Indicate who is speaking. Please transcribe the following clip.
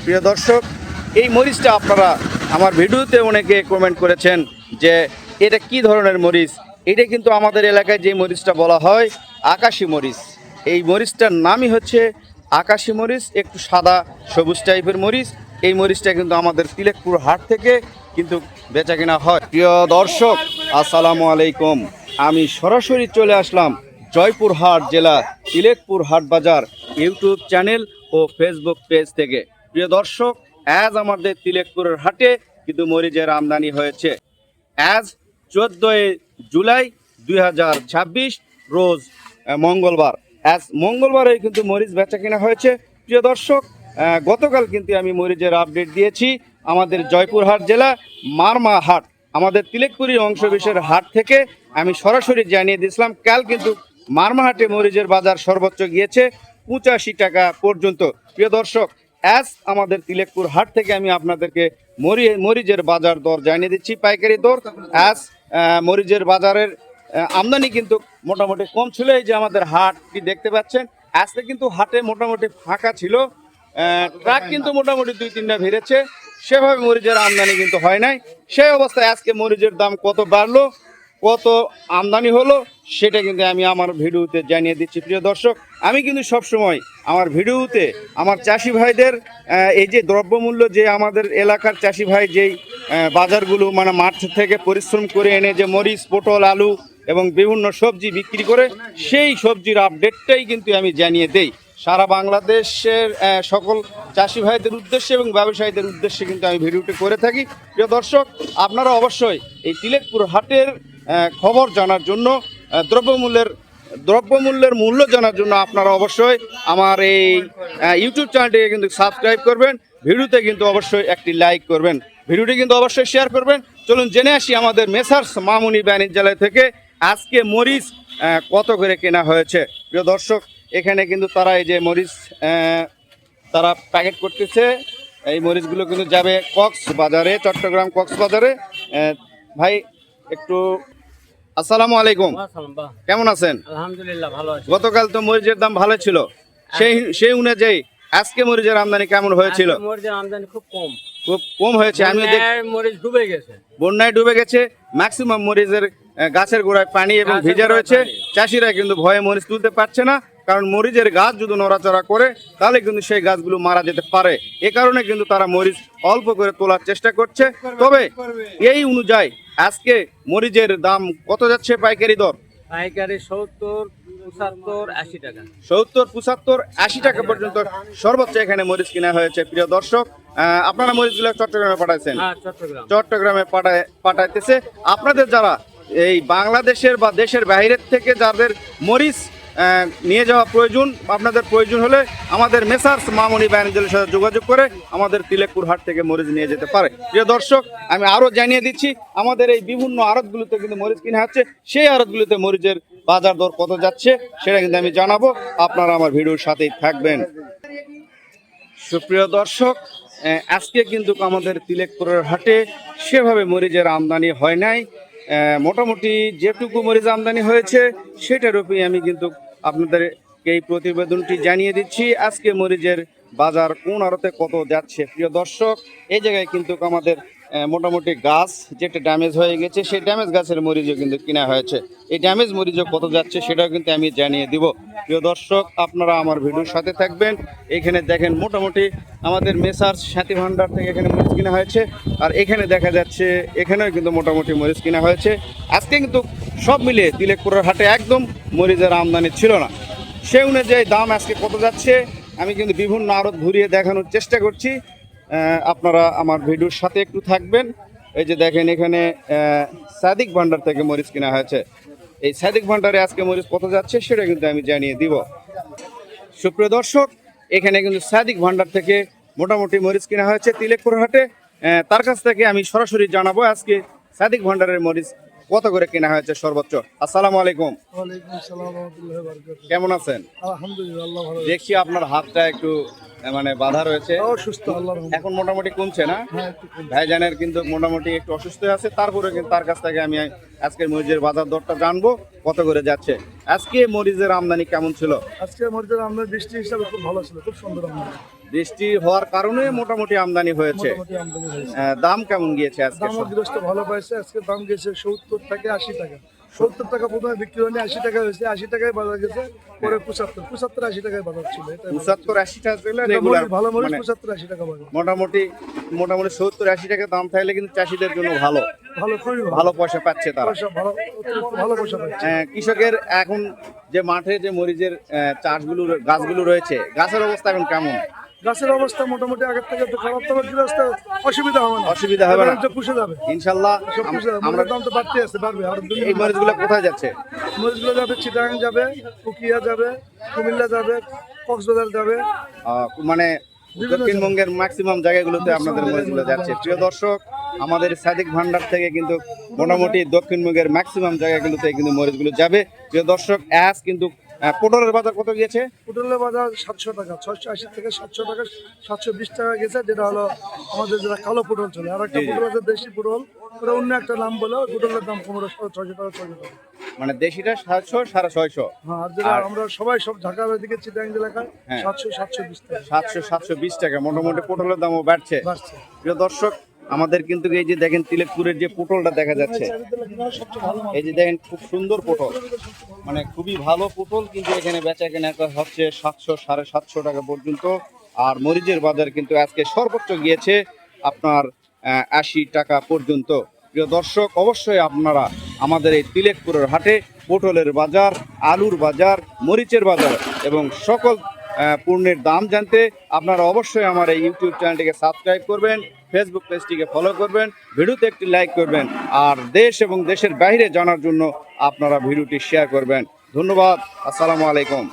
Speaker 1: প্রিয় দর্শক, এই মরিচটা আপনারা আমার ভিডিওতে অনেকে কমেন্ট করেছেন যে এটা কি ধরনের মরিচ। এটা কিন্তু আমাদের এলাকায় যে মরিচটা বলা হয় আকাশি মরিচ। এই মরিচটার নামই হচ্ছে আকাশি মরিচ, একটু সাদা সবুজ টাইপের মরিচ। এই মরিচটা কিন্তু আমাদের তিলেকপুর হাট থেকে কিন্তু বেচা কেনা হয়। প্রিয় দর্শক, আসসালামু আলাইকুম। আমি সরাসরি চলে আসলাম জয়পুরহাট জেলা তিলেকপুর হাট বাজার ইউটিউব চ্যানেল ও ফেসবুক পেজ থেকে। প্রিয় দর্শক, আজ আমাদের তিলেকপুরের হাটে কিন্তু মরিচের আমদানি হয়েছে। আজ 14 জুলাই 2026 রোজ মঙ্গলবার। আজ মঙ্গলবারে কিন্তু মরিচ বেচা কেনা হয়েছে। প্রিয় দর্শক, গতকাল কিন্তু আমি মরিচের আপডেট দিয়েছি আমাদের জয়পুরহাট জেলা মারমা হাট, আমাদের তিলেকপুরি অংশবিশের হাট থেকে আমি সরাসরি জানিয়ে দিয়েছিলাম। কাল কিন্তু মারমাহাটে মরিচের বাজার সর্বোচ্চ গিয়েছে 85 টাকা পর্যন্ত। প্রিয় দর্শক, আজ আমাদের তিলেকপুর হাট থেকে আমি আপনাদেরকে মরিচের বাজার দর জানিয়ে দিচ্ছি, পাইকারি দর। আজ মরিচের বাজারের আমদানি কিন্তু মোটামুটি কম ছিল। এই যে আমাদের হাটটি দেখতে পাচ্ছেন, আজকে কিন্তু হাটে মোটামুটি ফাঁকা ছিল। ট্রাক কিন্তু মোটামুটি 2-3টা ভিড়েছে, সেভাবে মরিচের আমদানি কিন্তু হয় নাই। সেই অবস্থায় আজকে মরিচের দাম কত বাড়লো, কত আমদানি হলো, সেটা কিন্তু আমি আমার ভিডিওতে জানিয়ে দিচ্ছি। প্রিয় দর্শক, আমি কিন্তু সবসময় আমার ভিডিওতে আমার চাষি ভাইদের এই যে দ্রব্যমূল্য, যে আমাদের এলাকার চাষি ভাই যেই বাজারগুলো মানে মাঠ থেকে পরিশ্রম করে এনে যে মরিচ, পটল, আলু এবং বিভিন্ন সবজি বিক্রি করে, সেই সবজির আপডেটটাই কিন্তু আমি জানিয়ে দেই সারা বাংলাদেশের সকল চাষি ভাইদের উদ্দেশ্যে এবং ব্যবসায়ীদের উদ্দেশ্যে কিন্তু আমি ভিডিওটি করে থাকি। প্রিয় দর্শক, আপনারা অবশ্যই এই তিলেকপুর হাটের খবর জানার জন্য, দ্রব্যমূল্যের মূল্য জানার জন্য আপনারা অবশ্যই আমার এই ইউটিউব চ্যানেলটিকে কিন্তু সাবস্ক্রাইব করবেন। ভিডিওতে কিন্তু অবশ্যই একটি লাইক করবেন, ভিডিওটি কিন্তু অবশ্যই শেয়ার করবেন। চলুন জেনে আসি আমাদের মেসার্স মামুনি বাণিজ্যালয় থেকে আজকে মরিচ কত করে কেনা হয়েছে। প্রিয় দর্শক, এখানে কিন্তু তারা এই যে মরিচ তারা প্যাকেট করতেছে। এই মরিচগুলো কিন্তু যাবে কক্সবাজারে, চট্টগ্রাম কক্সবাজারে। ভাই একটু আসসালামু আলাইকুম, কেমন আছেন?
Speaker 2: আলহামদুলিল্লাহ ভালো আছি।
Speaker 1: গতকাল তো মরিচের দাম ভালো ছিল, সেই অনুযায়ী আজকে মরিচের আমদানি কেমন হয়েছিল?
Speaker 2: মরিচের আমদানি খুব
Speaker 1: কম হয়েছে। আমি
Speaker 2: মরিচ ডুবে গেছে,
Speaker 1: বন্যায় ডুবে গেছে। ম্যাক্সিমাম মরিচের গাছের গোড়ায় পানি এবং ভিজা রয়েছে। চাষিরা কিন্তু ভয়ে মরিচ তুলতে পারছে না, কারণ মরিচের গাছ যদি নড়াচড়া করে তাহলে কিন্তু সেই গাছগুলো মারা যেতে পারে। এ কারণে কিন্তু তারা মরিচ অল্প করে তোলার চেষ্টা করছে। তবে এই অনুযায়ী আজকে মরিচের দাম কত যাচ্ছে পাইকারি দর?
Speaker 2: পাইকারি 70, 75, 80 টাকা।
Speaker 1: 70, 75, 80 টাকা পর্যন্ত সর্বোচ্চ এখানে মরিচ কেনা হয়েছে। প্রিয় দর্শক, আপনারা মরিচগুলো চট্টগ্রামে পাঠাইছেন? চট্টগ্রামে পাঠাইতেছে। আপনাদের যারা এই বাংলাদেশের বা দেশের বাইরের থেকে যাদের মরিচ নিয়ে যাওয়া প্রয়োজন, আপনাদের প্রয়োজন হলে আমাদের মেসার্স মামুনি বাণিজ্যালয়ের সাথে যোগাযোগ করে আমাদের তিলেকপুর হাট থেকে মরিচ নিয়ে যেতে পারে। প্রিয় দর্শক, আমি আরও জানিয়ে দিচ্ছি আমাদের এই বিভিন্ন আড়তগুলোতে কিন্তু মরিচ কিনা হচ্ছে। সেই আড়তগুলোতে মরিচের বাজার দর কত যাচ্ছে সেটা কিন্তু আমি জানাবো, আপনারা আমার ভিডিওর সাথেই থাকবেন। সুপ্রিয় দর্শক, আজকে কিন্তু আমাদের তিলেকপুরের হাটে সেভাবে মরিচের আমদানি হয় নাই। মোটামুটি যেটুকু মরিচ আমদানি হয়েছে সেটার উপরেই আমি কিন্তু আপনাদের এই প্রতিবেদনটি জানিয়ে দিচ্ছি। আজকে মরিচের বাজার কোন আড়তে কত যাচ্ছে। প্রিয় দর্শক, এই জায়গায় কিন্তু আমাদের মোটামুটি গাছ যেটা ড্যামেজ হয়ে গেছে, সেই ড্যামেজ গাছের মরিচও কিন্তু কেনা হয়েছে। এই ড্যামেজ মরিচও কত যাচ্ছে সেটাও কিন্তু আমি জানিয়ে দিব। প্রিয় দর্শক, আপনারা আমার ভিডিওর সাথে থাকবেন। এখানে দেখেন মোটামুটি আমাদের মেসার্স সাথী ভান্ডার থেকে এখানে মরিচ কেনা হয়েছে। আর এখানে দেখা যাচ্ছে এখানেও কিন্তু মোটামুটি মরিচ কেনা হয়েছে। আজকে কিন্তু সব মিলিয়ে তিলেকপুরের হাটে একদম মরিচের আমদানি ছিল না। সেই অনুযায়ী দাম আজকে কত যাচ্ছে আমি কিন্তু বিভিন্ন আড়ত ঘুরিয়ে দেখানোর চেষ্টা করছি। আপনারা আমার ভিডিওর সাথে একটু থাকবেন। এই যে দেখেন এখানে সাদিক ভান্ডার থেকে মরিচ কেনা হয়েছে। এই সাদিক ভান্ডারে আজকে মরিচ কত যাচ্ছে সেটা কিন্তু আমি জানিয়ে দিব। সুপ্রিয় দর্শক, এখানে কিন্তু সাদিক ভান্ডার থেকে মোটামুটি মরিচ কেনা হয়েছে তিলেকপুর হাটে। তার কাছ থেকে আমি সরাসরি জানাবো আজকে সাদিক ভান্ডারের মরিচ কত করে কেনা হয়েছে সর্বোচ্চ। আসসালামু আলাইকুম।
Speaker 3: ওয়ালাইকুম আসসালাম ওয়া রাহমাতুল্লাহি ওয়া বারাকাতুহু।
Speaker 1: কেমন আছেন?
Speaker 3: আলহামদুলিল্লাহ, আল্লাহ ভালো।
Speaker 1: দেখছি আপনার হাতটা একটু মানে বাধা রয়েছে,
Speaker 3: অসুস্থ আল্লাহর রহমতে।
Speaker 1: এখন মোটামুটি কমছে না?
Speaker 3: হ্যাঁ, একটু কম।
Speaker 1: ভাইজানের কিন্তু মোটামুটি একটু অসুস্থ আছে, তারপরে কিন্তু তার কাছ থেকে আমি আজকের মরিচের বাজার দরটা জানবো কত করে যাচ্ছে। আজকে মরিচের আমদানি কেমন ছিল?
Speaker 3: আজকে মরিচের আমদানি বৃষ্টি হিসাবে খুব ভালো ছিল, খুব সুন্দর আমদানি।
Speaker 1: বৃষ্টি হওয়ার কারণে মোটামুটি আমদানি হয়েছে।
Speaker 3: মোটামুটি আমদানি হয়েছে।
Speaker 1: দাম কেমন গিয়েছে আজকে?
Speaker 3: দামও গৃহস্থ ভালো পাইছে। আজকে দাম গেছে 70 থেকে 80 টাকা। 70 টাকা প্রথমে বিক্রি হয়নি, 80 টাকা হয়েছে। 80 টাকায় বাজার গেছে, পরে 75 80 টাকায় বাজার ছিল। এটাই
Speaker 1: 75-80 টাকা ছিল
Speaker 3: ভালো।
Speaker 1: রেগুলার,
Speaker 3: ভালো মরিচ
Speaker 1: মানে
Speaker 3: 75 80 টাকা বাজার।
Speaker 1: মোটামুটি 70-80 টাকা দাম থাকলে কিন্তু চাষিদের জন্য ভালো,
Speaker 3: ভালো, খুবই
Speaker 1: ভালো পয়সা পাচ্ছে তারা।
Speaker 3: পয়সা ভালো, অতিরিক্ত ভালো পয়সা পাচ্ছে।
Speaker 1: কৃষকের এখন যে মাঠে যে মরিচের চাষগুলো গাছগুলো রয়েছে, গাছের অবস্থা এখন কেমন?
Speaker 3: গাছের অবস্থা মোটামুটি আগের থেকে একটু খারাপ, তবে গৃহস্থ অসুবিধা হবে না।
Speaker 1: অসুবিধা হবে না?
Speaker 3: এবার পুষে যাবে।
Speaker 1: ইনশাল্লাহ।
Speaker 3: সব পুষে যাবে।
Speaker 1: আমরা
Speaker 3: মরিচের দাম তো বাড়তে আছে, বাড়বে। আর
Speaker 1: এই মরিচগুলো কোথায় যাচ্ছে?
Speaker 3: মরিচগুলো যাবে চিটাগাং যাবে, কুকিয়া যাবে, কুমিল্লা যাবে, কক্সবাজার যাবে।
Speaker 1: মানে
Speaker 3: বিভিন্ন
Speaker 1: দক্ষিণবঙ্গের ম্যাক্সিমাম জায়গাগুলোতে আপনাদের মরিচগুলো যাচ্ছে। প্রিয় দর্শক, আমাদের সাদিক ভান্ডার থেকে কিন্তু মোটামুটি দক্ষিণবঙ্গের ম্যাক্সিমাম জায়গাগুলোতে কিন্তু মরিচগুলো যাবে। প্রিয় দর্শক, আজ কিন্তু পটলের বাজার কত গিয়েছে?
Speaker 3: পটলের বাজার 700 টাকা, 680 থেকে 700 টাকা, 720 টাকা গেছে। যেটা হলো আমাদের যেটা কালো পটল চলে। আর একটা
Speaker 1: জি, জি।
Speaker 3: পটল আছে দেশি পটল, ওটা অন্য একটা নাম বলে। ওই পটলের দাম 1500 600 টাকা 600 টাকা।
Speaker 1: মানে দেশিটা 700 650,
Speaker 3: হ্যাঁ, আর যেটা আমরা সবাই সব ঢাকার ওইদিকে চিটাগাং এলাকায়
Speaker 1: হ্যাঁ।
Speaker 3: 700 720 টাকা
Speaker 1: 700-720 টাকা মোটামুটি পটলের দামও বাড়ছে।
Speaker 3: বাড়ছে।
Speaker 1: প্রিয় দর্শক, আমাদের কিন্তু এই যে দেখেন তিলেকপুরের যে পটলটা দেখা যাচ্ছে,
Speaker 3: সবচেয়ে ভালো মাল।
Speaker 1: এই যে দেখেন খুব সুন্দর পটল, মানে খুবই ভালো পটল, কিন্তু এখানে বেচা কেনা হচ্ছে 700 750 টাকা পর্যন্ত। আর মরিচের বাজার কিন্তু আজকে সর্বোচ্চ গিয়েছে আপনার 80 টাকা পর্যন্ত। প্রিয় দর্শক, অবশ্যই আপনারা আমাদের এই তিলেকপুরের হাটে পটলের বাজার, আলুর বাজার, মরিচের বাজার এবং সকল পণ্যের দাম জানতে আপনারা অবশ্যই আমার এই ইউটিউব চ্যানেলটিকে সাবস্ক্রাইব করবেন, ফেসবুক পেজটিকে ফলো করবেন, ভিডিওতে একটি লাইক করবেন, আর দেশ এবং দেশের বাইরে জানার জন্য আপনারা ভিডিওটি শেয়ার করবেন। ধন্যবাদ। আসসালামু আলাইকুম।